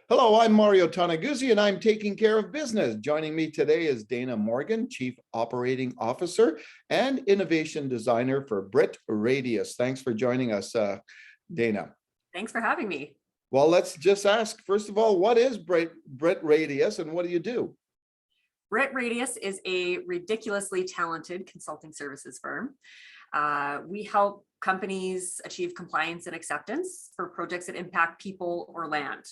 Hello, I'm Mario Toneguzzi, and I'm taking care of business. Joining me today is Dayna Morgan, Chief Operating Officer and Innovation Designer for Britt Radius. Thanks for joining us, Dayna. Thanks for having me. Well, let's just ask, first of all, what is Britt Radius and what do you do? Britt Radius is a ridiculously talented consulting services firm. We help companies achieve compliance and acceptance for projects that impact people or land.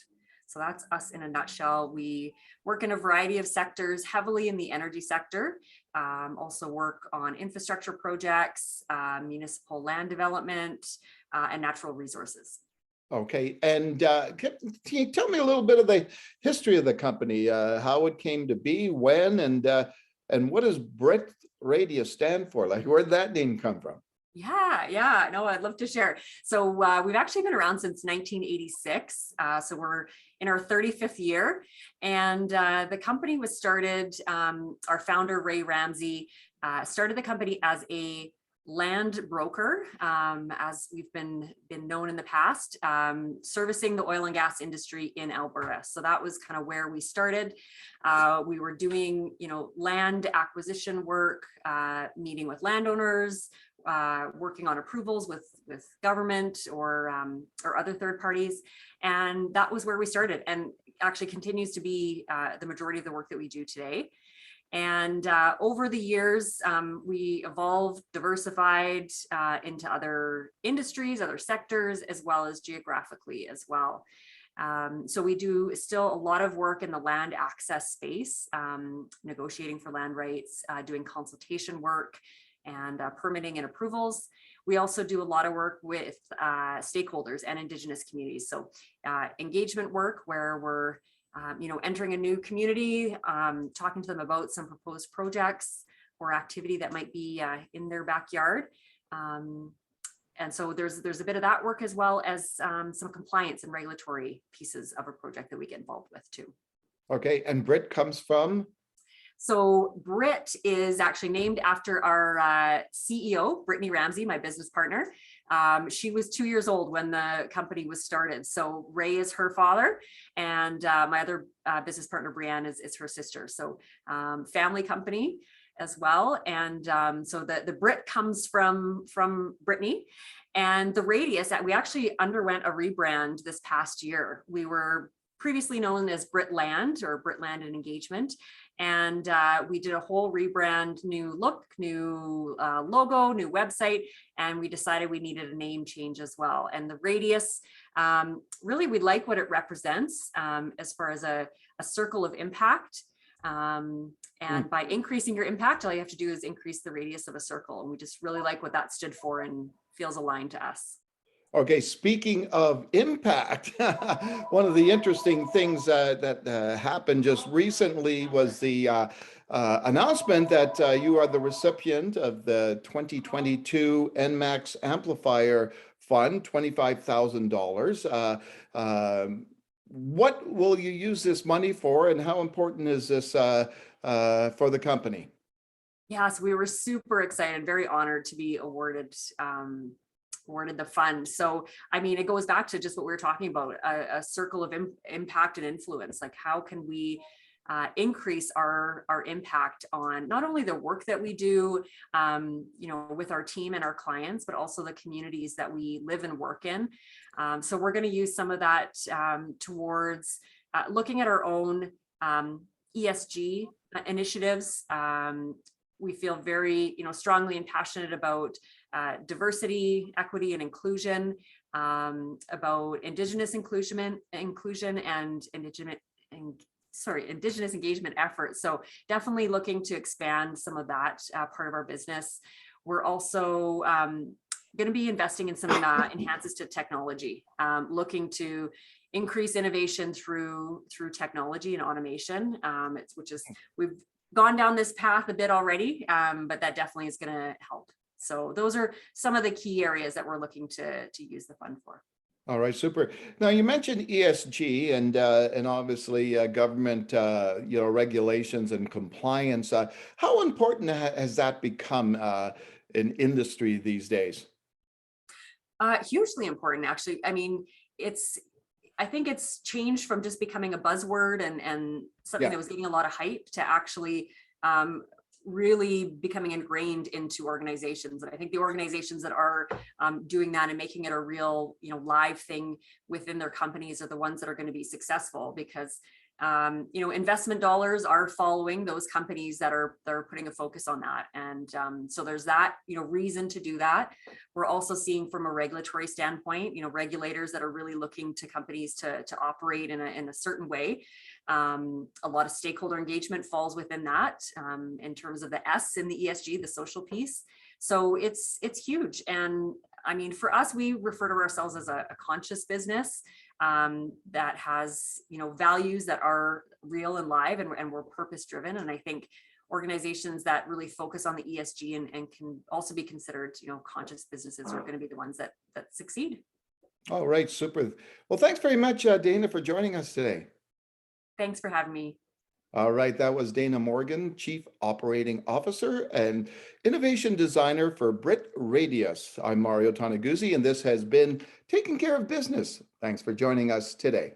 So that's us in a nutshell. We work in a variety of sectors, heavily in the energy sector, also work on infrastructure projects, municipal land development, and natural resources. Okay, and can you tell me a little bit of the history of the company, how it came to be, when, and what does Britt Radius stand for? Like, where did that name come from? Yeah, no, I'd love to share. So we've actually been around since 1986. So we're in our 35th year. And the company was started, our founder, Ray Ramsey, started the company as a land broker, as we've been known in the past, servicing the oil and gas industry in Alberta. So that was kind of where we started. We were doing, land acquisition work, meeting with landowners, working on approvals with government or other third parties. And that was where we started, and actually continues to be the majority of the work that we do today. And over the years, we evolved, diversified into other industries, other sectors, as well as geographically as well. So we do still a lot of work in the land access space, negotiating for land rights, doing consultation work, and permitting and approvals. We also do a lot of work with stakeholders and Indigenous communities. So engagement work where we're entering a new community, talking to them about some proposed projects or activity that might be in their backyard. And so there's a bit of that work, as well as some compliance and regulatory pieces of a project that we get involved with too. Okay, and Britt comes from? So Britt is actually named after our CEO, Brittany Ramsey, my business partner. She was 2 years old when the company was started. So Ray is her father, and my other business partner, Brianne, is her sister. So family company as well. And so the Britt comes from Brittany, and the Radius, that we actually underwent a rebrand this past year. We were previously known as Britt Land, or Britt Land and Engagement. And we did a whole rebrand, new look, new logo, new website, and we decided we needed a name change as well. And the Radius, really, we like what it represents as far as a circle of impact. And by increasing your impact, all you have to do is increase the radius of a circle. And we just really like what that stood for and feels aligned to us. Okay, speaking of impact, one of the interesting things that happened just recently was the announcement that you are the recipient of the 2022 Enmax Amplifier Fund, $25,000. What will you use this money for, and how important is this for the company? Yes, we were super excited, very honored to be awarded the fund. So, I mean, it goes back to just what we were talking about, a circle of impact and influence. Like, how can we increase our impact on not only the work that we do, with our team and our clients, but also the communities that we live and work in. So we're going to use some of that towards looking at our own ESG initiatives. We feel very, strongly and passionate about diversity, equity, and inclusion, about Indigenous inclusion and Indigenous engagement efforts. So definitely looking to expand some of that part of our business. We're also going to be investing in some enhances to technology, looking to increase innovation through technology and automation, we've gone down this path a bit already, but that definitely is going to help. So those are some of the key areas that we're looking to use the fund for. All right, super. Now you mentioned ESG and obviously government regulations and compliance. How important has that become in industry these days? Hugely important, actually. I mean, it's I think it's changed from just becoming a buzzword and something that was getting a lot of hype to actually really becoming ingrained into organizations. And I think the organizations that are doing that and making it a real, live thing within their companies are the ones that are going to be successful, because investment dollars are following those companies that are putting a focus on that. And so there's that, reason to do that. We're also seeing from a regulatory standpoint, regulators that are really looking to companies to operate in a certain way. A lot of stakeholder engagement falls within that in terms of the S in the ESG, the social piece. So it's huge. And I mean, for us, we refer to ourselves as a conscious business that has, values that are real and live, and we're purpose driven. And I think organizations that really focus on the ESG and can also be considered, conscious businesses are going to be the ones that succeed. All right, super. Well, thanks very much, Dayna, for joining us today. Thanks for having me. All right, that was Dayna Morgan, Chief Operating Officer and Innovation Designer for Britt Radius. I'm Mario Toneguzzi, and this has been Taking Care of Business. Thanks for joining us today.